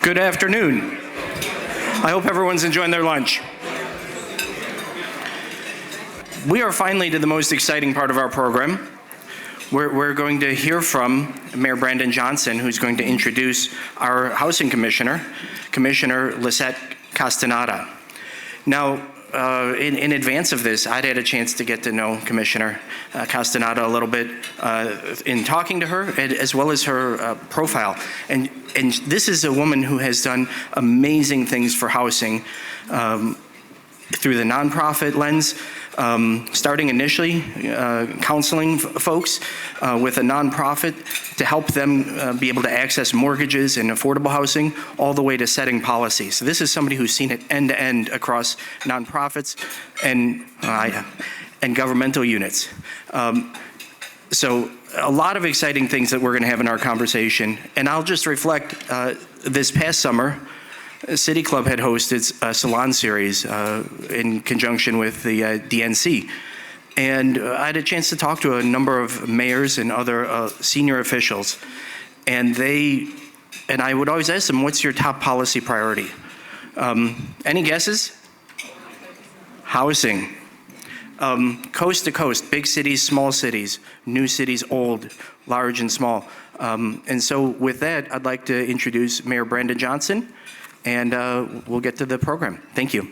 Good afternoon. I hope everyone's enjoying their lunch. We are finally to the most exciting part of our program. We're going to hear from Mayor Brandon Johnson, who's going to introduce our Housing Commissioner, Commissioner Lissette Castañeda. Now, in advance of this, I'd had a chance to get to know Commissioner Castañeda a little bit in talking to her, as well as her profile. And this is a woman who has done amazing things for housing through the nonprofit lens, starting initially counseling folks with a nonprofit to help them be able to access mortgages and affordable housing, all the way to setting policy. So this is somebody who's seen it end to end across nonprofits and governmental units. So a lot of exciting things that we're going to have in our conversation. And I'll just reflect this past summer, City Club had hosted a salon series in conjunction with the DNC. And I had a chance to talk to a number of mayors and other senior officials. And I would always ask them, what's your top policy priority? Any guesses? Housing. Coast to coast, big cities, small cities, new cities, old, large and small. And so with that, I'd like to introduce Mayor Brandon Johnson, and we'll get to the program. Thank you.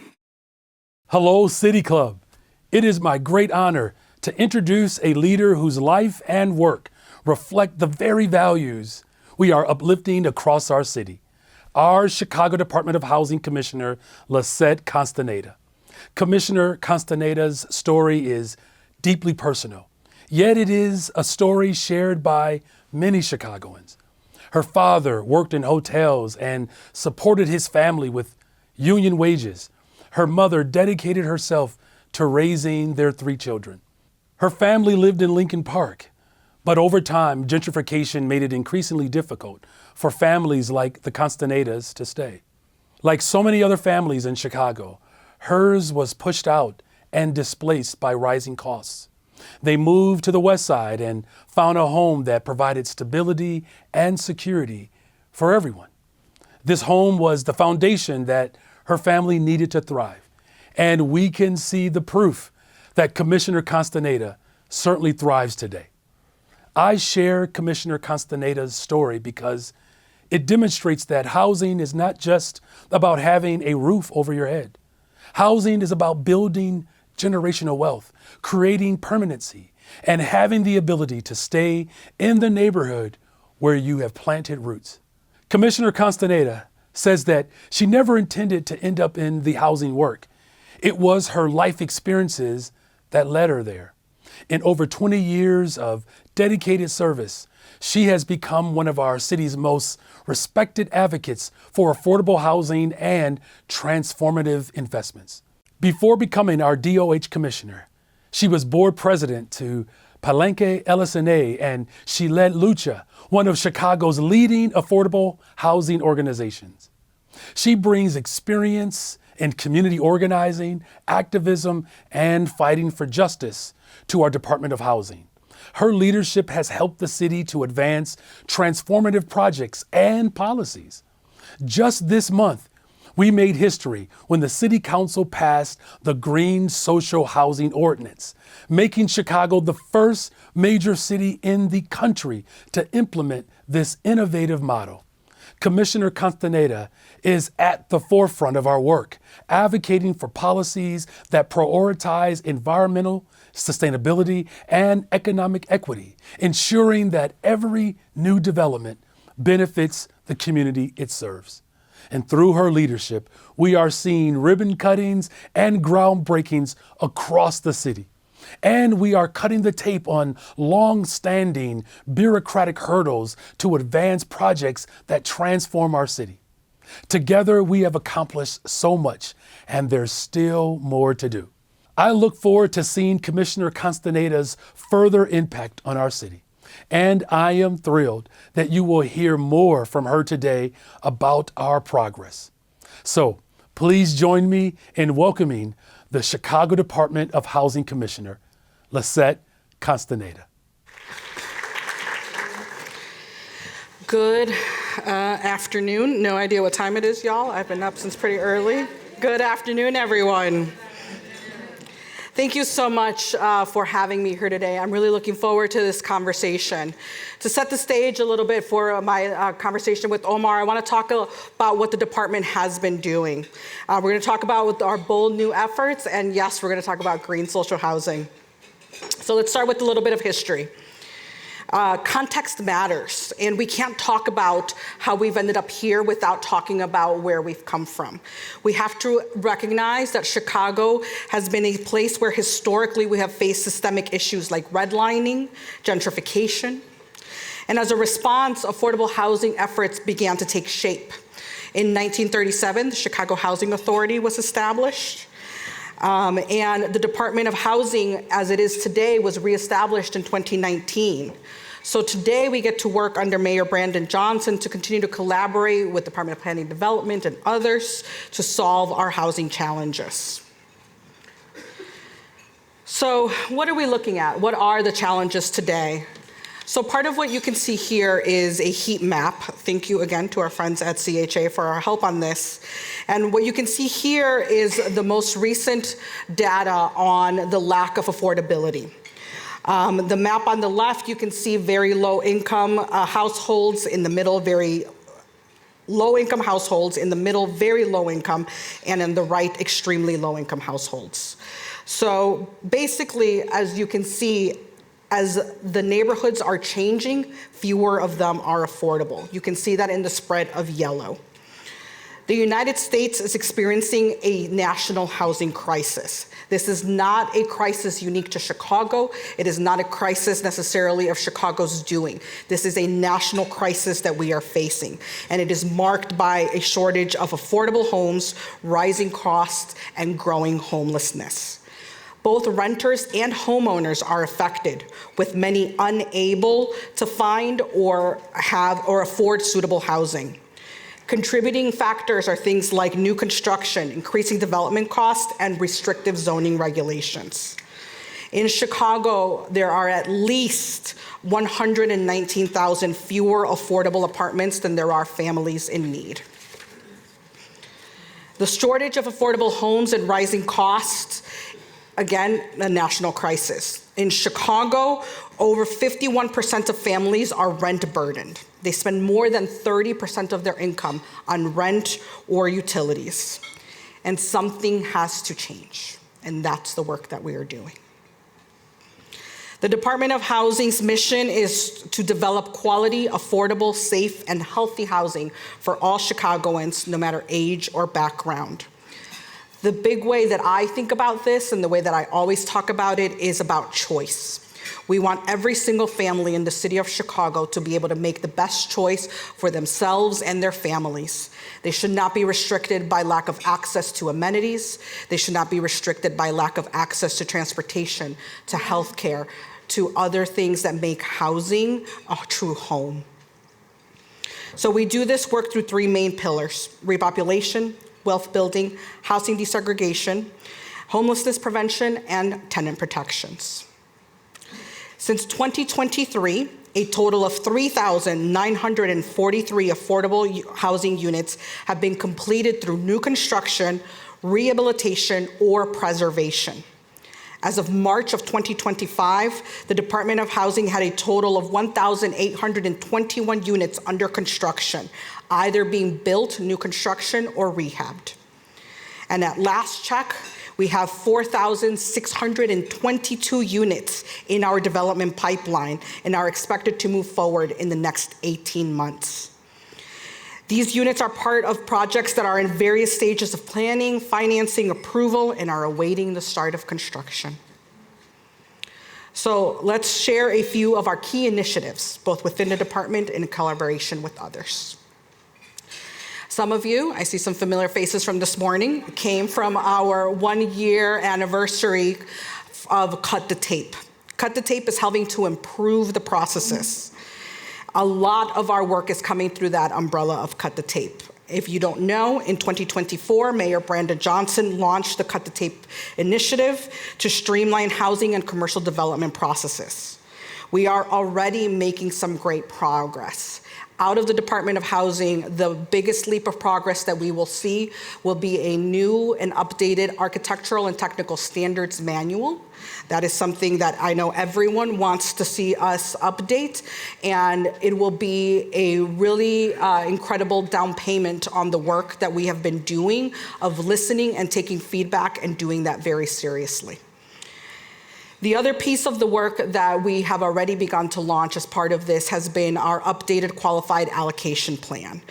Hello, City Club. It is my great honor to introduce a leader whose life and work reflect the very values we are uplifting across our city. Our Chicago Department of Housing Commissioner, Lissette Castañeda. Commissioner Castañeda's story is deeply personal, yet it is a story shared by many Chicagoans. Her father worked in hotels and supported his family with union wages. Her mother dedicated herself to raising their 3 children. Her family lived in Lincoln Park, but over time, gentrification made it increasingly difficult for families like the Castañedas to stay. Like so many other families in Chicago, hers was pushed out and displaced by rising costs. They moved to the West Side and found a home that provided stability and security for everyone. This home was the foundation that her family needed to thrive. And we can see the proof that Commissioner Castañeda certainly thrives today. I share Commissioner Castañeda's story because it demonstrates that housing is not just about having a roof over your head. Housing is about building generational wealth, creating permanency, and having the ability to stay in the neighborhood where you have planted roots. Commissioner Castañeda says that she never intended to end up in the housing work. It was her life experiences that led her there. In over 20 years of dedicated service, she has become one of our city's most respected advocates for affordable housing and transformative investments. Before becoming our DOH commissioner, she was board president to Palenque LSNA, and she led LUCHA, one of Chicago's leading affordable housing organizations. She brings experience in community organizing, activism, and fighting for justice to our Department of Housing. Her leadership has helped the city to advance transformative projects and policies. Just this month, we made history when the City Council passed the Green Social Housing Ordinance, making Chicago the first major city in the country to implement this innovative model. Commissioner Castañeda is at the forefront of our work, advocating for policies that prioritize environmental sustainability and economic equity, ensuring that every new development benefits the community it serves. And through her leadership, we are seeing ribbon cuttings and groundbreakings across the city. And we are cutting the tape on long-standing bureaucratic hurdles to advance projects that transform our city. Together, we have accomplished so much, and there's still more to do. I look forward to seeing Commissioner Castañeda's further impact on our city. And I am thrilled that you will hear more from her today about our progress. So please join me in welcoming the Chicago Department of Housing Commissioner, Lissette Castañeda. Good Afternoon. No idea what time it is, y'all. I've been up since pretty early. Good afternoon, everyone. Thank you so much for having me here today. I'm really looking forward to this conversation. To set the stage a little bit for my conversation with Omar, I want to talk about what the department has been doing. We're going to talk about our bold new efforts, and yes, we're going to talk about green social housing. So let's start with a little bit of history. Context matters, and we can't talk about how we've ended up here without talking about where we've come from. We have to recognize that Chicago has been a place where historically we have faced systemic issues like redlining, gentrification, and as a response, affordable housing efforts began to take shape. In 1937, the Chicago Housing Authority was established. And the Department of Housing, as it is today, was reestablished in 2019. So today we get to work under Mayor Brandon Johnson to continue to collaborate with the Department of Planning and Development and others to solve our housing challenges. So what are we looking at? What are the challenges today? So part of what you can see here is a heat map. Thank you again to our friends at CHA for our help on this. And what you can see here is the most recent data on the lack of affordability. The map on the left, you can see very low income households, in the middle, very low income households, in the middle, very low income, and in the right, extremely low income households. So basically, as you can see, as the neighborhoods are changing, fewer of them are affordable. You can see that in the spread of yellow. The United States is experiencing a national housing crisis. This is not a crisis unique to Chicago. It is not a crisis necessarily of Chicago's doing. This is a national crisis that we are facing, and it is marked by a shortage of affordable homes, rising costs, and growing homelessness. Both renters and homeowners are affected, with many unable to find or afford suitable housing. Contributing factors are things like new construction, increasing development costs, and restrictive zoning regulations. In Chicago, there are at least 119,000 fewer affordable apartments than there are families in need. The shortage of affordable homes and rising costs, again, a national crisis. In Chicago, over 51% of families are rent burdened. They spend more than 30% of their income on rent or utilities. And something has to change, and that's the work that we are doing. The Department of Housing's mission is to develop quality, affordable, safe, and healthy housing for all Chicagoans, no matter age or background. The big way that I think about this, and the way that I always talk about it, is about choice. We want every single family in the city of Chicago to be able to make the best choice for themselves and their families. They should not be restricted by lack of access to amenities. They should not be restricted by lack of access to transportation, to healthcare, to other things that make housing a true home. So we do this work through three main pillars: repopulation, wealth building, housing desegregation, homelessness prevention, and tenant protections. Since 2023, a total of 3,943 affordable housing units have been completed through new construction, rehabilitation, or preservation. As of March of 2025, the Department of Housing had a total of 1,821 units under construction, either being built, new construction, or rehabbed. And at last check, we have 4,622 units in our development pipeline and are expected to move forward in the next 18 months. These units are part of projects that are in various stages of planning, financing, approval, and are awaiting the start of construction. So let's share a few of our key initiatives, both within the department and in collaboration with others. Some of you, I see some familiar faces from this morning, came from our 1-year anniversary of Cut the Tape. Cut the Tape is helping to improve the processes. A lot of our work is coming through that umbrella of Cut the Tape. If you don't know, in 2024, Mayor Brandon Johnson launched the Cut the Tape initiative to streamline housing and commercial development processes. We are already making some great progress. Out of the Department of Housing, the biggest leap of progress that we will see will be a new and updated architectural and technical standards manual. That is something that I know everyone wants to see us update, and it will be a really incredible down payment on the work that we have been doing of listening and taking feedback and doing that very seriously. The other piece of the work that we have already begun to launch as part of this has been our updated qualified allocation plan.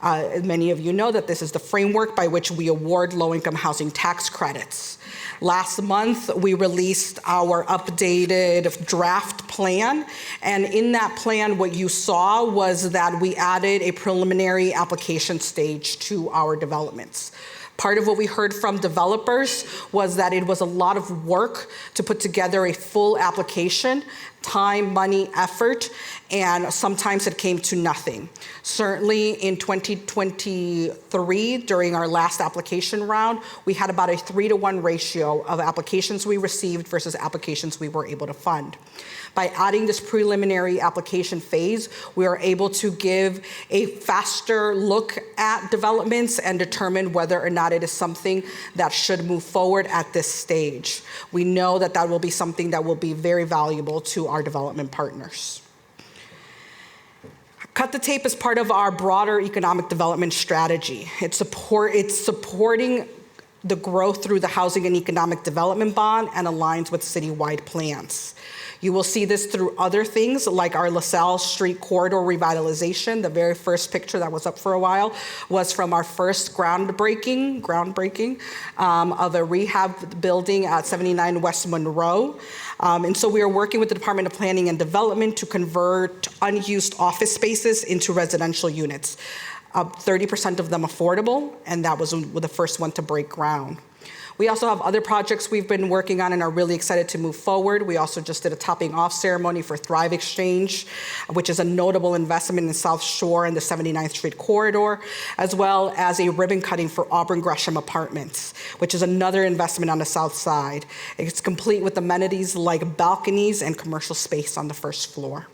Many of you know that this is the framework by which we award low-income housing tax credits. Last month, we released our updated draft plan, and in that plan, what you saw was that we added a preliminary application stage to our developments. Part of what we heard from developers was that it was a lot of work to put together a full application, time, money, effort, and sometimes it came to nothing. Certainly in 2023, during our last application round, we had about a 3-to-1 ratio of applications we received versus applications we were able to fund. By adding this preliminary application phase, we are able to give a faster look at developments and determine whether or not it is something that should move forward at this stage. We know that that will be something that will be very valuable to our development partners. Cut the Tape is part of our broader economic development strategy. It's supporting the growth through the Housing and Economic Development Bond and aligns with citywide plans. You will see this through other things like our LaSalle Street corridor revitalization. The very first picture that was up for a while was from our first groundbreaking of a rehab building at 79 West Monroe. And so we are working with the Department of Planning and Development to convert unused office spaces into residential units. 30% of them affordable, and that was the first one to break ground. We also have other projects we've been working on and are really excited to move forward. We also just did a topping off ceremony for Thrive Exchange, which is a notable investment in South Shore and the 79th Street corridor, as well as a ribbon cutting for Auburn Gresham Apartments, which is another investment on the South Side. It's complete with amenities like balconies and commercial space on the first floor.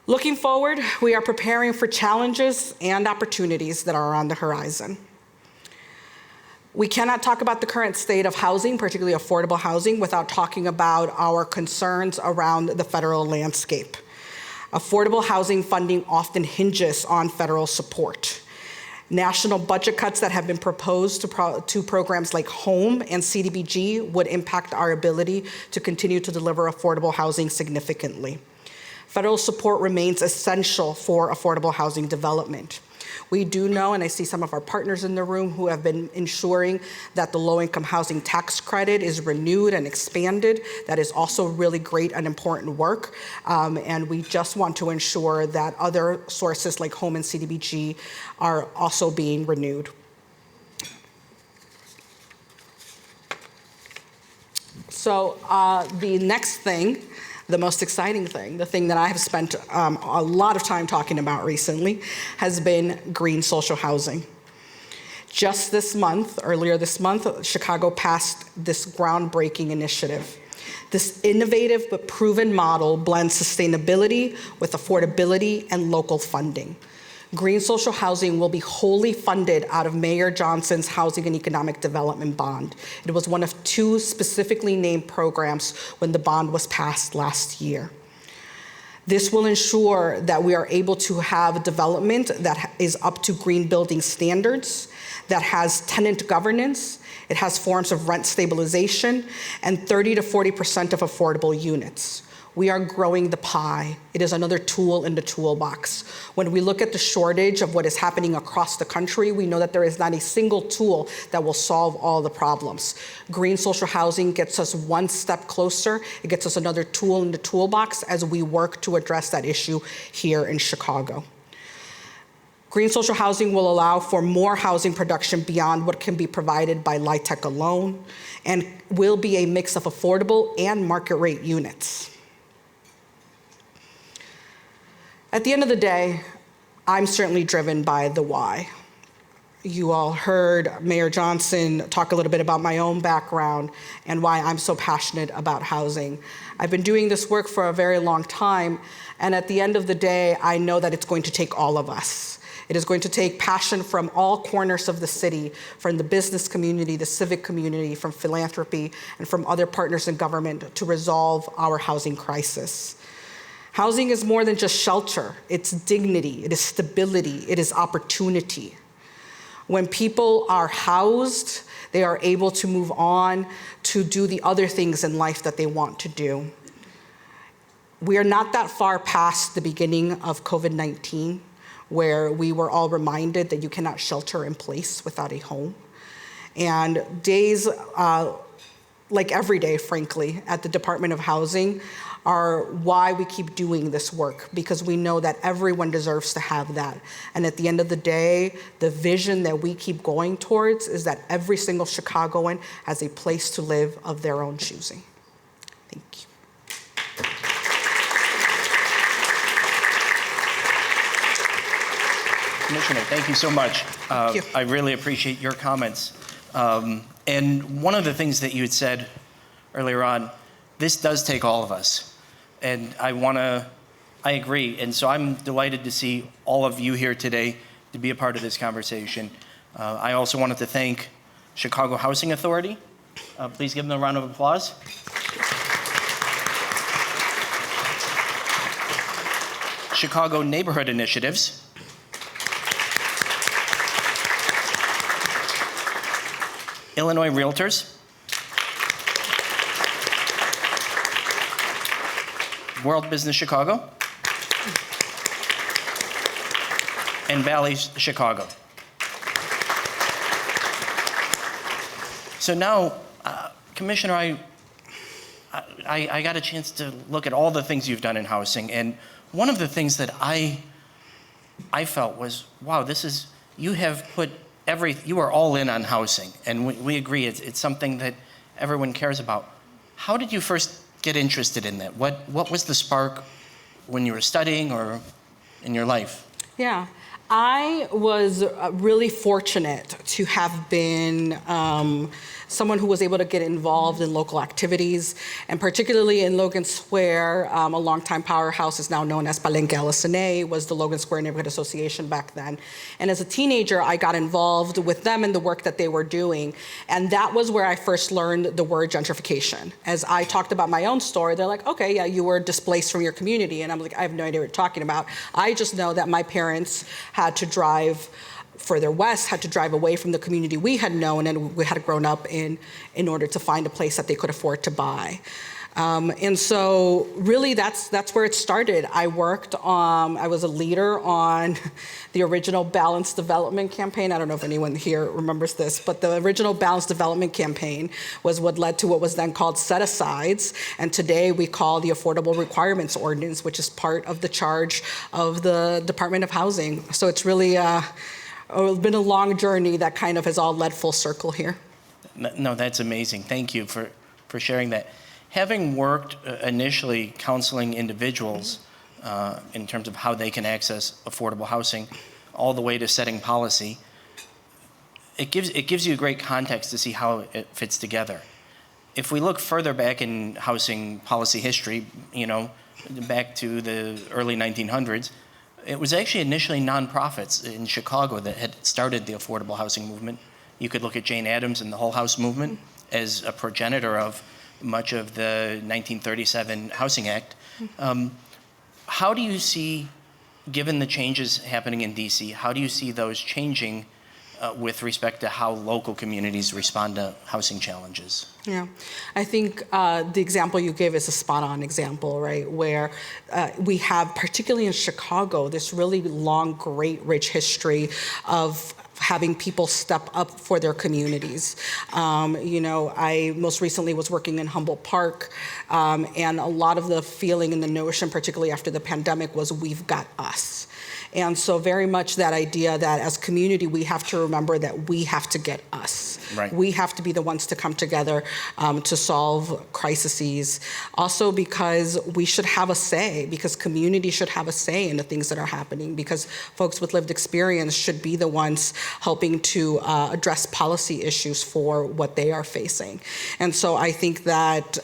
Looking forward, we are preparing for challenges and opportunities that are on the horizon. We cannot talk about the current state of housing, particularly affordable housing, without talking about our concerns around the federal landscape. Affordable housing funding often hinges on federal support. National budget cuts that have been proposed to programs like HOME and CDBG would impact our ability to continue to deliver affordable housing significantly. Federal support remains essential for affordable housing development. We do know, and I see some of our partners in the room who have been ensuring that the low-income housing tax credit is renewed and expanded. That is also really great and important work. And we just want to ensure that other sources like HOME and CDBG are also being renewed. So the next thing, the most exciting thing, the thing that I have spent a lot of time talking about recently, has been green social housing. Just this month, earlier this month, Chicago passed this groundbreaking initiative. This innovative but proven model blends sustainability with affordability and local funding. Green social housing will be wholly funded out of Mayor Johnson's Housing and Economic Development Bond. It was one of 2 specifically named programs when the bond was passed last year. This will ensure that we are able to have development that is up to green building standards, that has tenant governance, it has forms of rent stabilization, and 30 to 40% of affordable units. We are growing the pie. It is another tool in the toolbox. When we look at the shortage of what is happening across the country, we know that there is not a single tool that will solve all the problems. Green social housing gets us one step closer. It gets us another tool in the toolbox as we work to address that issue here in Chicago. Green social housing will allow for more housing production beyond what can be provided by LIHTC alone, and will be a mix of affordable and market rate units. At the end of the day, I'm certainly driven by the why. you all heard Mayor Johnson talk a little bit about my own background and why I'm so passionate about housing. I've been doing this work for a very long time, and at the end of the day, I know that it's going to take all of us. It is going to take passion from all corners of the city, from the business community, the civic community, from philanthropy, and from other partners in government to resolve our housing crisis. Housing is more than just shelter. It's dignity, it is stability, it is opportunity. When people are housed, they are able to move on to do the other things in life that they want to do. We are not that far past the beginning of COVID-19, where we were all reminded that you cannot shelter in place without a home. And days, like every day, frankly, at the Department of Housing are why we keep doing this work, because we know that everyone deserves to have that. And at the end of the day, the vision that we keep going towards is that every single Chicagoan has a place to live of their own choosing. Thank you. Commissioner, thank you so much. Thank you. I really appreciate your comments. And one of the things that you had said earlier on, this does take all of us. And I agree. And so I'm delighted to see all of you here today to be a part of this conversation. I also wanted to thank Chicago Housing Authority. Please give them a round of applause. Chicago Neighborhood Initiatives. Illinois Realtors. World Business Chicago. And Bally's Chicago. So now, Commissioner, I got a chance to look at all the things you've done in housing, and one of the things that I felt was, wow, you have put you are all in on housing, and we agree it's something that everyone cares about. How did you first get interested in that? What was the spark when you were studying or in your life? Yeah, I was really fortunate to have been someone who was able to get involved in local activities, and particularly in Logan Square, a longtime powerhouse is now known as Palenque LSNA, was the Logan Square Neighborhood Association back then. And as a teenager, I got involved with them in the work that they were doing. And that was where I first learned the word gentrification. As I talked about my own story, they're like, okay, yeah, you were displaced from your community. And I'm like, I have no idea what you're talking about. I just know that my parents had to drive further west, had to drive away from the community we had known and we had grown up in order to find a place that they could afford to buy. And so really that's where it started. I was a leader on the original Balanced Development Campaign. I don't know if anyone here remembers this, but the original Balanced Development Campaign was what led to what was then called set-asides. And today we call the Affordable Requirements Ordinance, which is part of the charge of the Department of Housing. So it's really it's been a long journey that kind of has all led full circle here. No, that's amazing. Thank you for sharing that. Having worked initially counseling individuals in terms of how they can access affordable housing, all the way to setting policy, it gives you a great context to see how it fits together. If we look further back in housing policy history, back to the early 1900s, it was actually initially nonprofits in Chicago that had started the affordable housing movement. You could look at Jane Addams and the Whole House movement as a progenitor of much of the 1937 Housing Act. How do you see, given the changes happening in DC, how do you see those changing with respect to how local communities respond to housing challenges? Yeah, I think the example you gave is a spot-on example, right? Where we have, particularly in Chicago, this really long, great, rich history of having people step up for their communities. I most recently was working in Humboldt Park, and a lot of the feeling and the notion, particularly after the pandemic, was we've got us. And so very much that idea that as community, we have to remember that we have to get us. Right. We have to be the ones to come together to solve crises. Also because we should have a say, because community should have a say in the things that are happening, because folks with lived experience should be the ones helping to address policy issues for what they are facing. And so I think that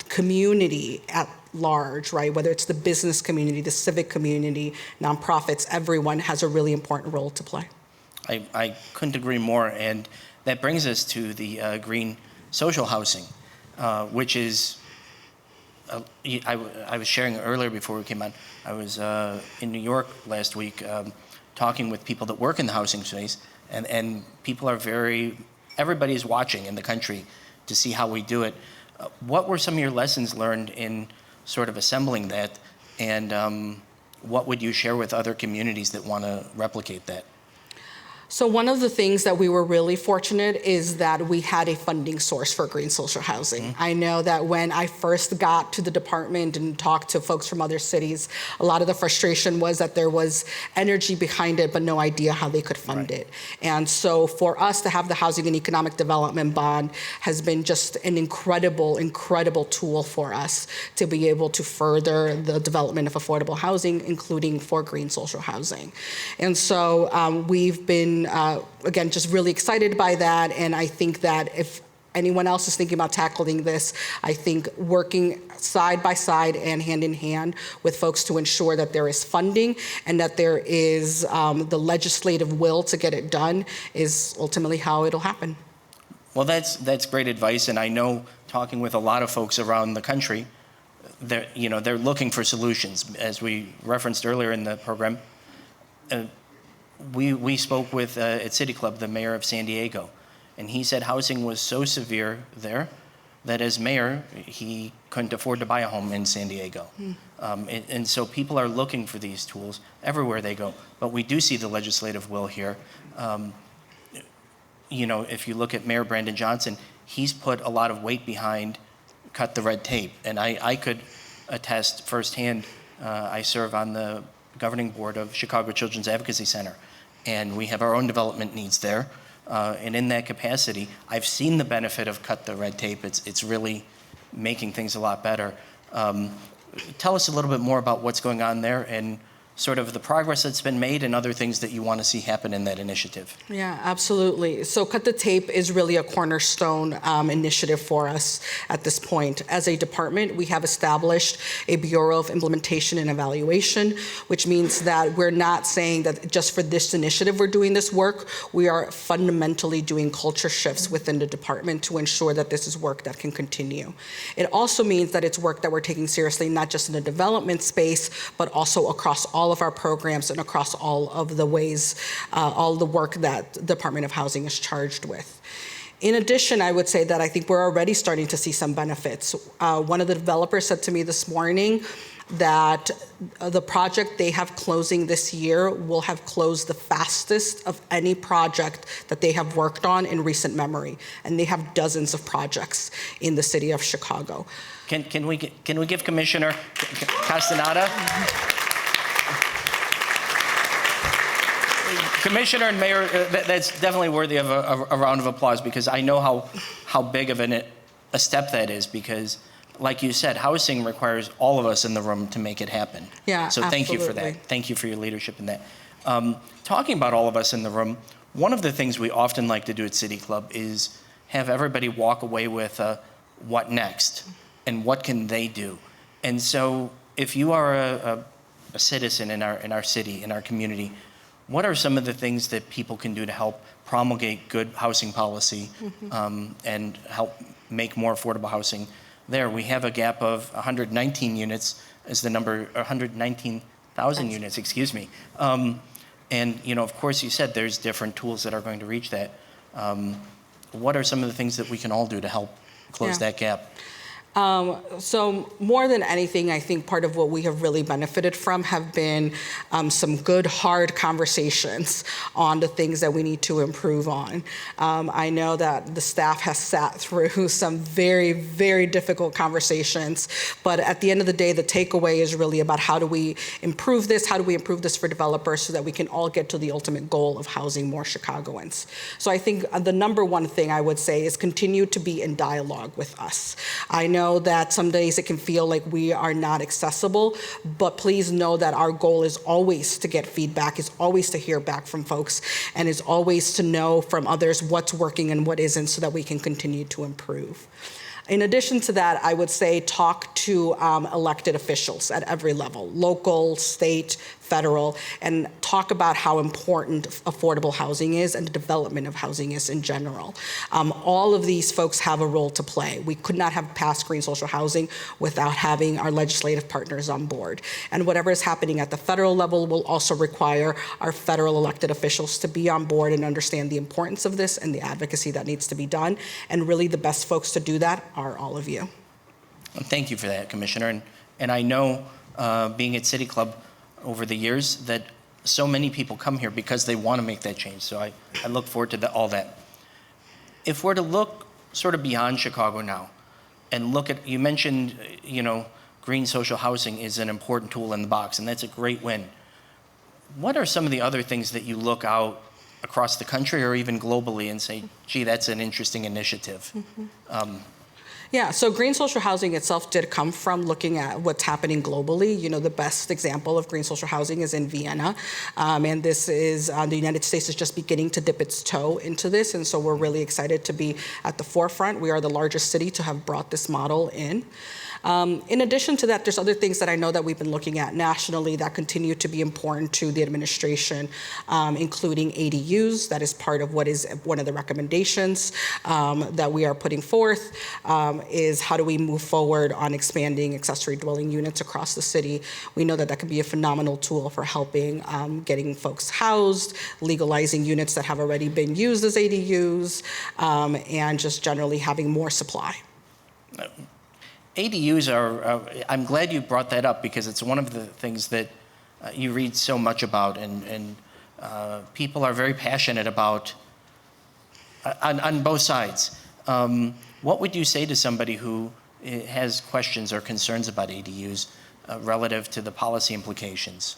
community at large, right, whether it's the business community, the civic community, nonprofits, everyone has a really important role to play. I couldn't agree more, and that brings us to the green social housing, which is, I was sharing earlier before we came on, I was in New York last week talking with people that work in the housing space, and people are everybody's watching in the country to see how we do it. What were some of your lessons learned in sort of assembling that, and what would you share with other communities that want to replicate that? So one of the things that we were really fortunate is that we had a funding source for green social housing. Mm-hmm. I know that when I first got to the department and talked to folks from other cities, a lot of the frustration was that there was energy behind it, but no idea how they could fund it. And so for us to have the Housing and Economic Development Bond has been just an incredible, incredible tool for us to be able to further the development of affordable housing, including for green social housing. And so we've been again, just really excited by that. And I think that if anyone else is thinking about tackling this, I think working side by side and hand in hand with folks to ensure that there is funding and that there is the legislative will to get it done is ultimately how it'll happen. Well, that's great advice. And I know talking with a lot of folks around the country, they're looking for solutions. As we referenced earlier in the program, we spoke with, at City Club, the mayor of San Diego, and he said housing was so severe there that as mayor, he couldn't afford to buy a home in San Diego. And so people are looking for these tools everywhere they go. But we do see the legislative will here. If you look at Mayor Brandon Johnson, he's put a lot of weight behind cut the red tape. And I could attest firsthand, I serve on the governing board of Chicago Children's Advocacy Center, and we have our own development needs there. And in that capacity, I've seen the benefit of cut the red tape. It's really making things a lot better. Tell us a little bit more about what's going on there and sort of the progress that's been made and other things that you want to see happen in that initiative. Yeah, absolutely. So Cut the Tape is really a cornerstone initiative for us at this point. As a department, we have established a Bureau of Implementation and Evaluation, which means that we're not saying that just for this initiative we're doing this work. We are fundamentally doing culture shifts within the department to ensure that this is work that can continue. It also means that it's work that we're taking seriously, not just in the development space, but also across all of our programs and across all of the ways, all the work that the Department of Housing is charged with. In addition, I would say that I think we're already starting to see some benefits. One of the developers said to me this morning that the project they have closing this year will have closed the fastest of any project that they have worked on in recent memory. And they have dozens of projects in the city of Chicago. Can we give Commissioner Castañeda? Commissioner and Mayor, that's definitely worthy of a round of applause, because I know how big of a step that is, because like you said, housing requires all of us in the room to make it happen. Yeah, so thank you for that. Thank you for your leadership in that. Talking about all of us in the room, one of the things we often like to do at City Club is have everybody walk away with what next and what can they do. And so if you are a citizen in our city, in our community, what are some of the things that people can do to help promulgate good housing policy and help make more affordable housing there? We have a gap of 119 units as the number, 119,000 units, excuse me. And, of course, you said there's different tools that are going to reach that. What are some of the things that we can all do to help close that gap? So more than anything, I think part of what we have really benefited from have been some good, hard conversations on the things that we need to improve on. I know that the staff has sat through some very, very difficult conversations, but at the end of the day, the takeaway is really about how do we improve this, how do we improve this for developers so that we can all get to the ultimate goal of housing more Chicagoans. So I think the number one thing I would say is continue to be in dialogue with us. I know that some days it can feel like we are not accessible, but please know that our goal is always to get feedback, is always to hear back from folks, and is always to know from others what's working and what isn't so that we can continue to improve. In addition to that, I would say talk to elected officials at every level, local, state, federal, and talk about how important affordable housing is and the development of housing is in general. All of these folks have a role to play. We could not have passed green social housing without having our legislative partners on board. And whatever is happening at the federal level will also require our federal elected officials to be on board and understand the importance of this and the advocacy that needs to be done. And really the best folks to do that are all of you. Thank you for that, Commissioner. And I know, being at City Club over the years, that so many people come here because they want to make that change. So I look forward to all that. If we're to look sort of beyond Chicago now and look at, you mentioned, green social housing is an important tool in the box, and that's a great win. What are some of the other things that you look out across the country or even globally and say, gee, that's an interesting initiative? Mm-hmm. Yeah, so green social housing itself did come from looking at what's happening globally. The best example of green social housing is in Vienna. And this is, the United States is just beginning to dip its toe into this. And so we're really excited to be at the forefront. We are the largest city to have brought this model in. In addition to that, there's other things that I know that we've been looking at nationally that continue to be important to the administration, including ADUs. That is part of what is one of the recommendations that we are putting forth, is how do we move forward on expanding accessory dwelling units across the city. We know that that can be a phenomenal tool for helping getting folks housed, legalizing units that have already been used as ADUs, and just generally having more supply. ADUs are, I'm glad you brought that up because it's one of the things that you read so much about, and people are very passionate about on both sides. What would you say to somebody who has questions or concerns about ADUs relative to the policy implications?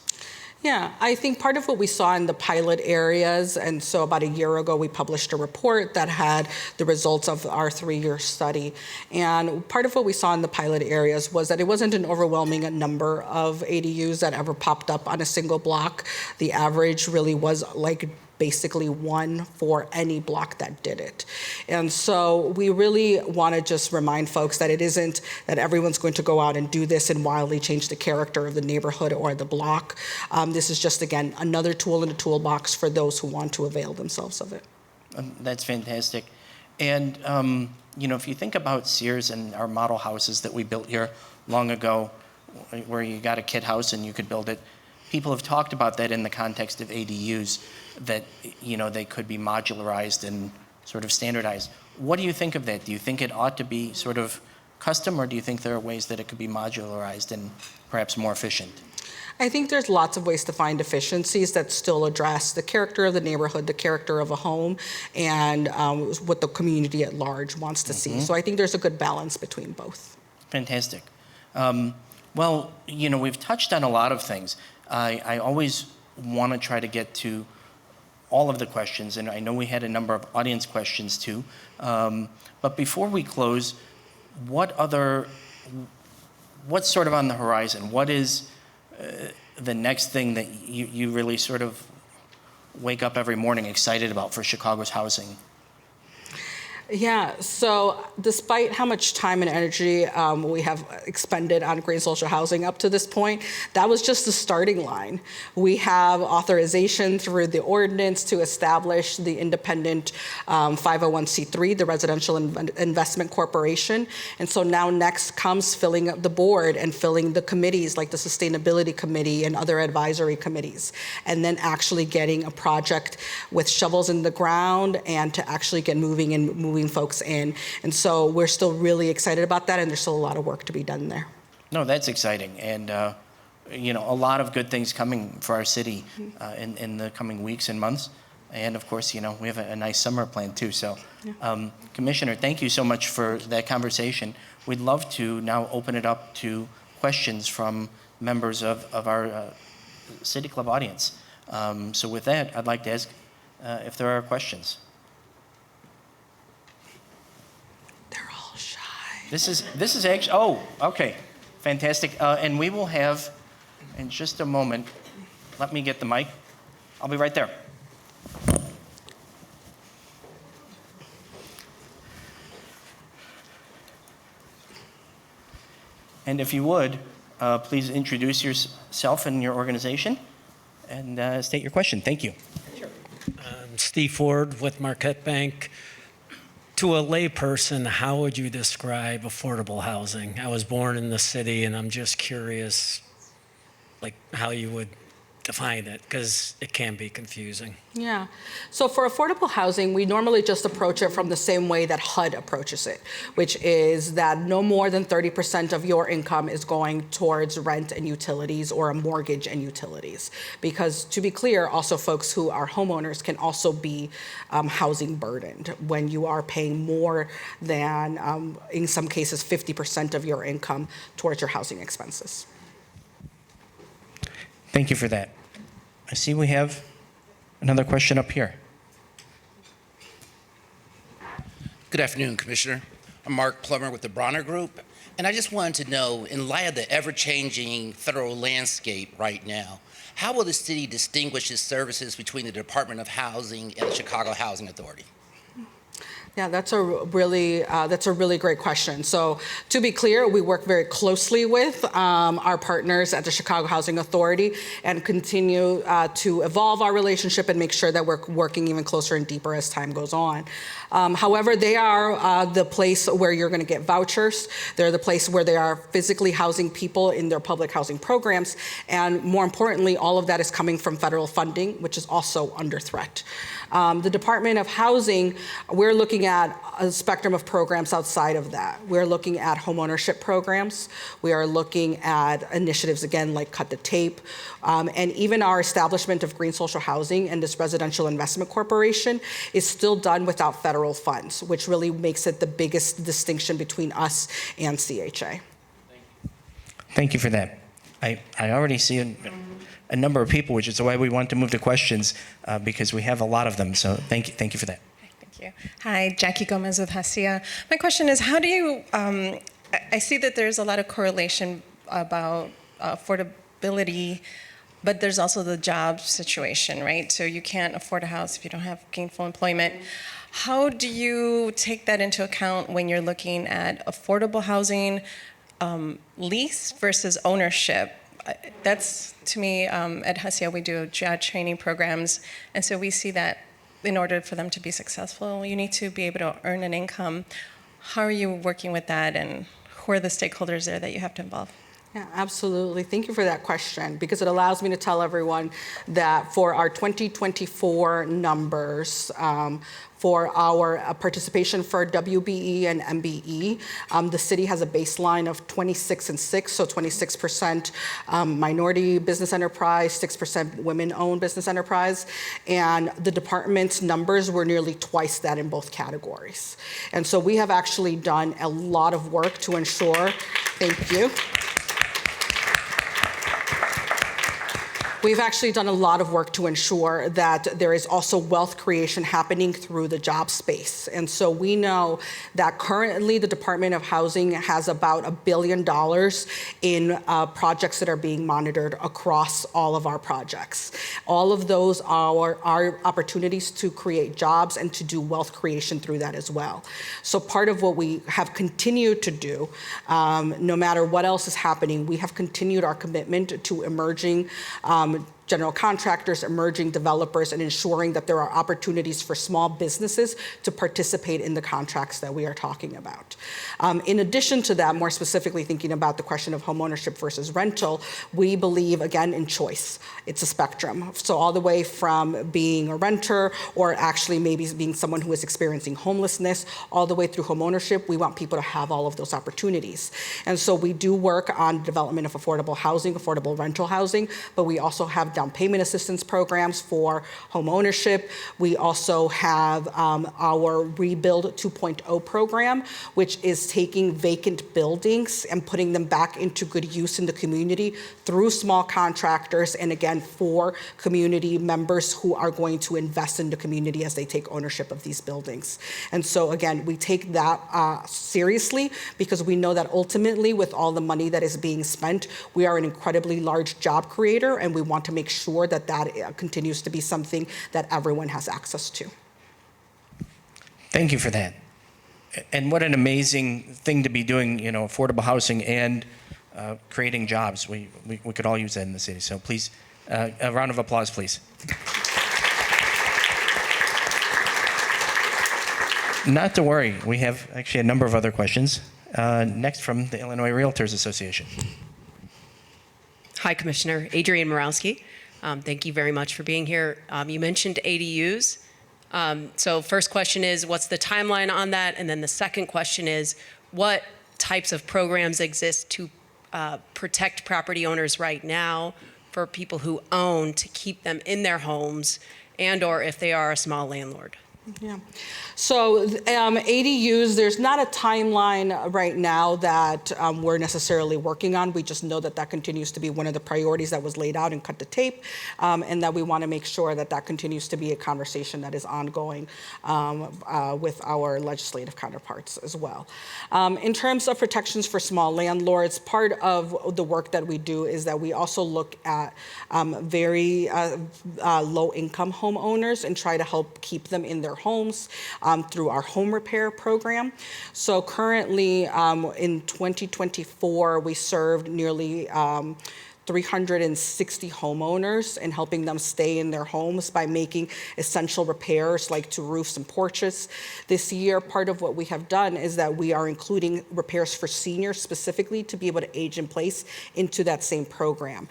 Yeah, I think part of what we saw in the pilot areas, and so about a year ago, we published a report that had the results of our 3-year study. And part of what we saw in the pilot areas was that it wasn't an overwhelming number of ADUs that ever popped up on a single block. The average really was like basically one for any block that did it. And so we really want to just remind folks that it isn't that everyone's going to go out and do this and wildly change the character of the neighborhood or the block. This is just, again, another tool in the toolbox for those who want to avail themselves of it. That's fantastic. And, if you think about Sears and our model houses that we built here long ago, where you got a kit house and you could build it, people have talked about that in the context of ADUs, that they could be modularized and sort of standardized. What do you think of that? Do you think it ought to be sort of custom, or do you think there are ways that it could be modularized and perhaps more efficient? I think there's lots of ways to find efficiencies that still address the character of the neighborhood, the character of a home, and what the community at large wants to see. So I think there's a good balance between both. Fantastic. Well, we've touched on a lot of things. I always want to try to get to all of the questions, and I know we had a number of audience questions too. But before we close, what's sort of on the horizon? What is the next thing that you really sort of wake up every morning excited about for Chicago's housing? Yeah, so despite how much time and energy we have expended on green social housing up to this point, that was just the starting line. We have authorization through the ordinance to establish the independent 501c3, the Residential Investment Corporation. And so now next comes filling up the board and filling the committees like the Sustainability Committee and other advisory committees, and then actually getting a project with shovels in the ground and to actually get moving moving folks in. And so we're still really excited about that, and there's still a lot of work to be done there. No, that's exciting, and a lot of good things coming for our city in the coming weeks and months. And of course, we have a nice summer planned too. So, Commissioner, thank you so much for that conversation. We'd love to now open it up to questions from members of our City Club audience. So with that, I'd like to ask if there are questions. They're all shy. This is actually, oh, okay, fantastic. And we will have, in just a moment, let me get the mic. I'll be right there. And if you would, please introduce yourself and your organization and state your question. Thank you. Sure. Steve Ford with Marquette Bank. To a layperson, how would you describe affordable housing? I was born in the city, and I'm just curious, how you would define it, because it can be confusing. Yeah. So for affordable housing, we normally just approach it from the same way that HUD approaches it, which is that no more than 30% of your income is going towards rent and utilities or a mortgage and utilities. Because to be clear, also folks who are homeowners can also be housing burdened when you are paying more than, in some cases, 50% of your income towards your housing expenses. Thank you for that. I see we have another question up here. Good afternoon, Commissioner. I'm Mark Plummer with the Bronner Group, and I just wanted to know, in light of the ever-changing federal landscape right now, how will the city distinguish its services between the Department of Housing and the Chicago Housing Authority? Yeah, that's a really great question. So to be clear, we work very closely with our partners at the Chicago Housing Authority and continue to evolve our relationship and make sure that we're working even closer and deeper as time goes on. However, they are the place where you're going to get vouchers. They're the place where they are physically housing people in their public housing programs. And more importantly, all of that is coming from federal funding, which is also under threat. The Department of Housing, we're looking at a spectrum of programs outside of that. We're looking at homeownership programs. We are looking at initiatives, again, like Cut the Tape. And even our establishment of Green Social Housing and this Residential Investment Corporation is still done without federal funds, which really makes it the biggest distinction between us and CHA. Thank you for that. I already see a number of people, which is why we want to move to questions, because we have a lot of them. So thank you for that. Thank you. Hi, Jackie Gomez with Hacia. My question is, how do you, I see that there's a lot of correlation about affordability, but there's also the job situation, right? So you can't afford a house if you don't have gainful employment. How do you take that into account when you're looking at affordable housing, lease versus ownership? That's, to me, at Hacia, we do job training programs, and so we see that in order for them to be successful, you need to be able to earn an income. How are you working with that, and who are the stakeholders there that you have to involve? Yeah, absolutely. Thank you for that question, because it allows me to tell everyone that for our 2024 numbers, for our participation for WBE and MBE, the city has a baseline of 26 and 6, so 26% minority business enterprise, 6% women-owned business enterprise, and the department's numbers were nearly twice that in both categories. And so we have actually done a lot of work to ensure, thank you. We've actually done a lot of work to ensure that there is also wealth creation happening through the job space. And so we know that currently the Department of Housing has about $1 billion in projects that are being monitored across all of our projects. All of those are opportunities to create jobs and to do wealth creation through that as well. So part of what we have continued to do, no matter what else is happening, we have continued our commitment to emerging general contractors, emerging developers, and ensuring that there are opportunities for small businesses to participate in the contracts that we are talking about. In addition to that, more specifically thinking about the question of homeownership versus rental, we believe, again, in choice. It's a spectrum. So all the way from being a renter or actually maybe being someone who is experiencing homelessness, all the way through homeownership, we want people to have all of those opportunities. And so we do work on development of affordable housing, affordable rental housing, but we also have down payment assistance programs for home ownership. We also have our Rebuild 2.0 program, which is taking vacant buildings and putting them back into good use in the community through small contractors, and again, for community members who are going to invest in the community as they take ownership of these buildings. And so again, we take that seriously because we know that ultimately with all the money that is being spent, we are an incredibly large job creator, and we want to make sure that that continues to be something that everyone has access to. Thank you for that. And what an amazing thing to be doing, affordable housing and creating jobs. We could all use that in the city. So please, a round of applause, please. Not to worry. We have actually a number of other questions. Next from the Illinois Realtors Association. Hi, Commissioner. Adrienne Morawski. Thank you very much for being here. You mentioned ADUs. So first question is, what's the timeline on that? And then the second question is, what types of programs exist to protect property owners right now for people who own to keep them in their homes and or if they are a small landlord? Yeah. So ADUs, there's not a timeline right now that we're necessarily working on. We just know that that continues to be one of the priorities that was laid out and cut to tape, and that we want to make sure that that continues to be a conversation that is ongoing with our legislative counterparts as well. In terms of protections for small landlords, part of the work that we do is that we also look at very low-income homeowners and try to help keep them in their homes through our home repair program. So currently in 2024, we served nearly 360 homeowners and helping them stay in their homes by making essential repairs like to roofs and porches. This year, part of what we have done is that we are including repairs for seniors specifically to be able to age in place into that same program.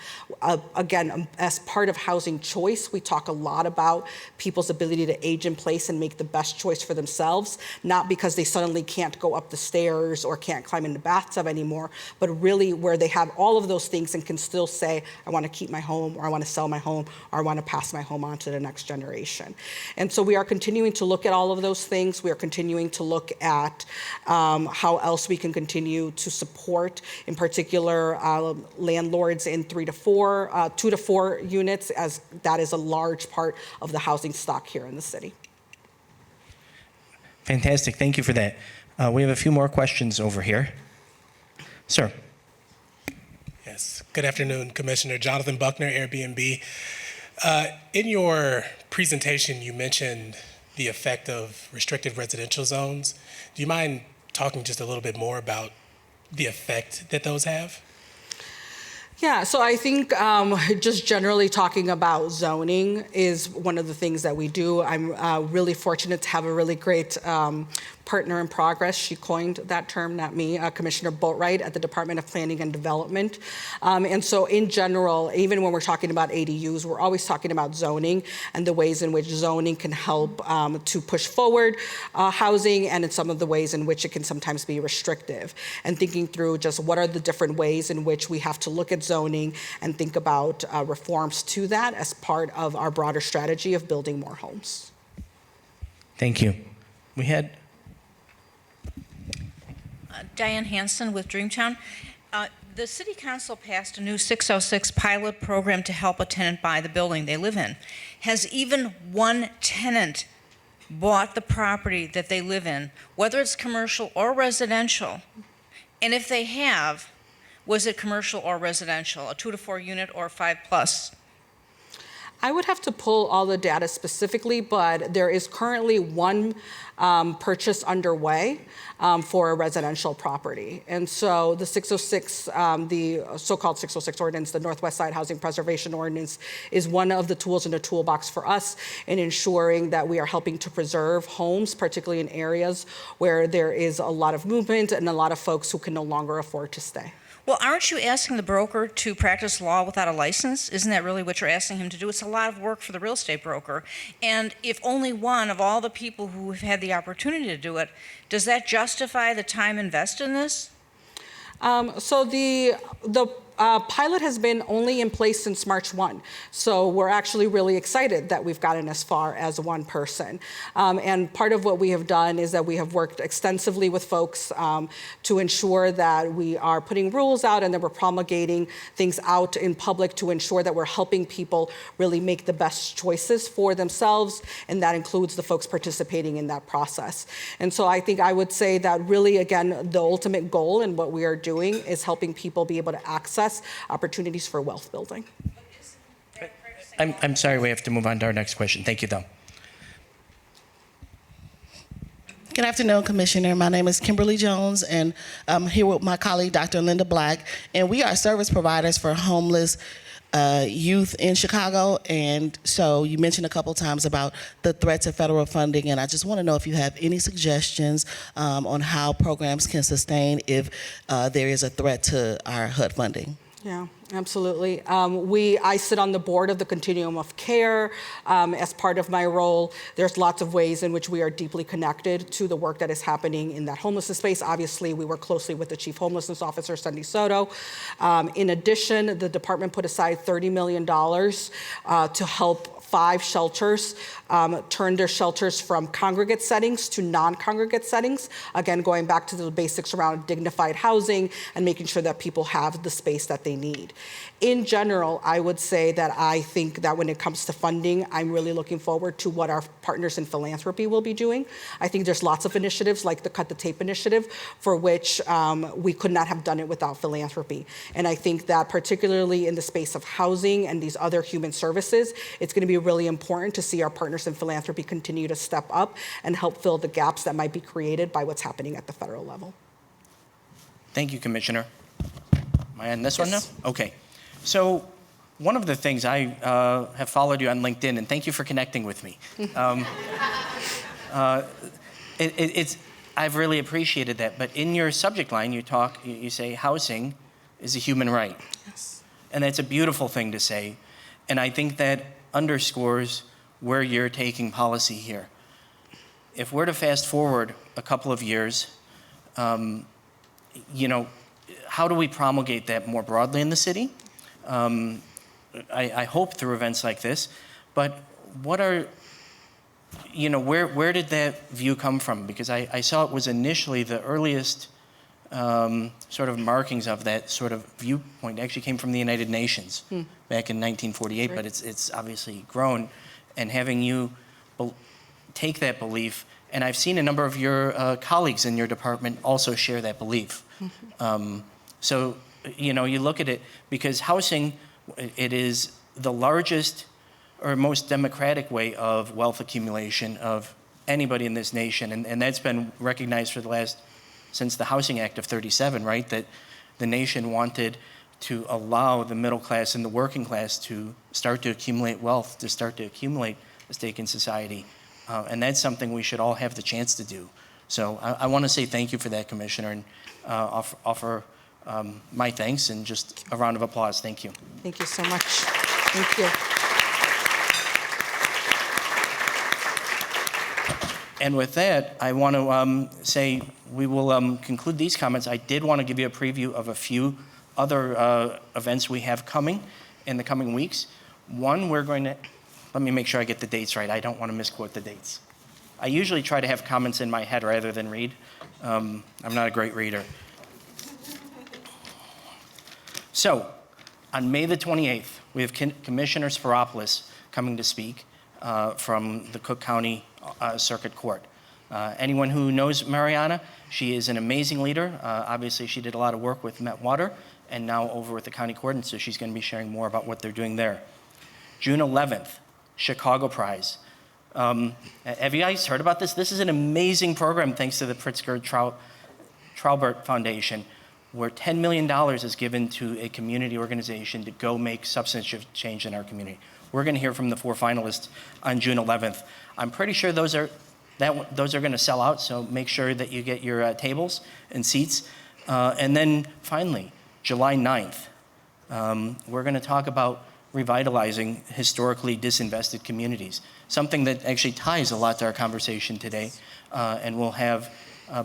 Again, as part of housing choice, we talk a lot about people's ability to age in place and make the best choice for themselves, not because they suddenly can't go up the stairs or can't climb in the bathtub anymore, but really where they have all of those things and can still say, I want to keep my home, or I want to sell my home, or I want to pass my home on to the next generation. And so we are continuing to look at all of those things. We are continuing to look at how else we can continue to support, in particular, landlords in 2 to 4 units, as that is a large part of the housing stock here in the city. Fantastic. Thank you for that. We have a few more questions over here. Sir. Yes. Good afternoon, Commissioner. Jonathan Buckner, Airbnb. In your presentation, you mentioned the effect of restricted residential zones. Do you mind talking just a little bit more about the effect that those have? Yeah, so I think just generally talking about zoning is one of the things that we do. I'm really fortunate to have a really great partner in progress. She coined that term, not me, Commissioner Boatwright at the Department of Planning and Development. And so in general, even when we're talking about ADUs, we're always talking about zoning and the ways in which zoning can help to push forward housing, and in some of the ways in which it can sometimes be restrictive. And thinking through just what are the different ways in which we have to look at zoning and think about reforms to that as part of our broader strategy of building more homes. Thank you. We had Diane Hansen with Dreamtown. The City Council passed a new 606 pilot program to help a tenant buy the building they live in. Has even one tenant bought the property that they live in, whether it's commercial or residential? And if they have, was it commercial or residential, a 2 to 4 unit or 5 plus? I would have to pull all the data specifically, but there is currently one purchase underway for a residential property. And so the 606, the so-called 606 ordinance, the Northwest Side Housing Preservation Ordinance, is one of the tools in the toolbox for us in ensuring that we are helping to preserve homes, particularly in areas where there is a lot of movement and a lot of folks who can no longer afford to stay. Well, aren't you asking the broker to practice law without a license? Isn't that really what you're asking him to do? It's a lot of work for the real estate broker. And if only one of all the people who have had the opportunity to do it, does that justify the time invested in this? So the pilot has been only in place since March 1. So we're actually really excited that we've gotten as far as one person. And part of what we have done is that we have worked extensively with folks to ensure that we are putting rules out and that we're promulgating things out in public to ensure that we're helping people really make the best choices for themselves. And that includes the folks participating in that process. And so I think I would say that really, again, the ultimate goal in what we are doing is helping people be able to access opportunities for wealth building. I'm sorry, we have to move on to our next question. Thank you, though. Good afternoon, Commissioner. My name is Kimberly Jones, and I'm here with my colleague, Dr. Linda Black, and we are service providers for homeless youth in Chicago. And so you mentioned a couple times about the threats of federal funding, and I just want to know if you have any suggestions on how programs can sustain if there is a threat to our HUD funding. Yeah, absolutely. I sit on the board of the Continuum of Care. As part of my role, there's lots of ways in which we are deeply connected to the work that is happening in that homelessness space. Obviously, we work closely with the Chief Homelessness Officer, Cindy Soto. In addition, the department put aside $30 million to help 5 shelters turn their shelters from congregate settings to non-congregate settings. Again, going back to the basics around dignified housing and making sure that people have the space that they need. In general, I would say that I think that when it comes to funding, I'm really looking forward to what our partners in philanthropy will be doing. I think there's lots of initiatives like the Cut the Tape initiative for which we could not have done it without philanthropy. And I think that particularly in the space of housing and these other human services, it's going to be really important to see our partners in philanthropy continue to step up and help fill the gaps that might be created by what's happening at the federal level. Thank you, Commissioner. Am I on this one now? Okay. So one of the things I have followed you on LinkedIn, and thank you for connecting with me. I've really appreciated that. But in your subject line, you say housing is a human right. Yes. And that's a beautiful thing to say. And I think that underscores where you're taking policy here. If we're to fast forward a couple of years, how do we promulgate that more broadly in the city? I hope through events like this, but what are, where did that view come from? Because I saw it was initially the earliest sort of markings of that sort of viewpoint actually came from the United Nations back in 1948, right. But it's obviously grown. And having you take that belief, and I've seen a number of your colleagues in your department also share that belief. So, you look at it, because housing, it is the largest or most democratic way of wealth accumulation of anybody in this nation. And that's been recognized since the Housing Act of 37, right? That the nation wanted to allow the middle class and the working class to start to accumulate wealth, to start to accumulate a stake in society. And that's something we should all have the chance to do. So I want to say thank you for that, Commissioner, and offer my thanks and just a round of applause. Thank you. Thank you so much. Thank you. And with that, I want to say we will conclude these comments. I did want to give you a preview of a few other events we have coming in the coming weeks. One, we're going to, let me make sure I get the dates right. I don't want to misquote the dates. I usually try to have comments in my head rather than read. I'm not a great reader. So, on May the 28th, we have Commissioner Spiropoulos coming to speak from the Cook County Circuit Court. Anyone who knows Mariana, she is an amazing leader. Obviously, she did a lot of work with Met Water and now over with the County Court, and so she's going to be sharing more about what they're doing there. June 11th, Chicago Prize. Have you guys heard about this? This is an amazing program thanks to the Pritzker Traubert Foundation, where $10 million is given to a community organization to go make substantive change in our community. We're going to hear from the 4 finalists on June 11th. I'm pretty sure those are going to sell out, so make sure that you get your tables and seats. And then finally, July 9th, we're going to talk about revitalizing historically disinvested communities, something that actually ties a lot to our conversation today. And we'll have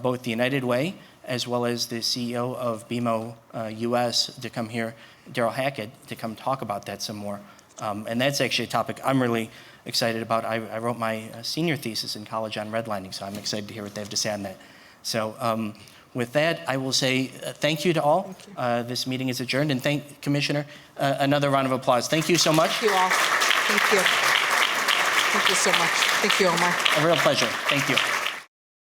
both the United Way as well as the CEO of BMO US to come here, Daryl Hackett, to come talk about that some more. And that's actually a topic I'm really excited about. I wrote my senior thesis in college on redlining, so I'm excited to hear what they have to say on that. So with that, I will say thank you to all. This meeting is adjourned, and thank Commissioner. Another round of applause. Thank you so much. Thank you all. Thank you. Thank you so much. Thank you, Omar. A real pleasure. Thank you.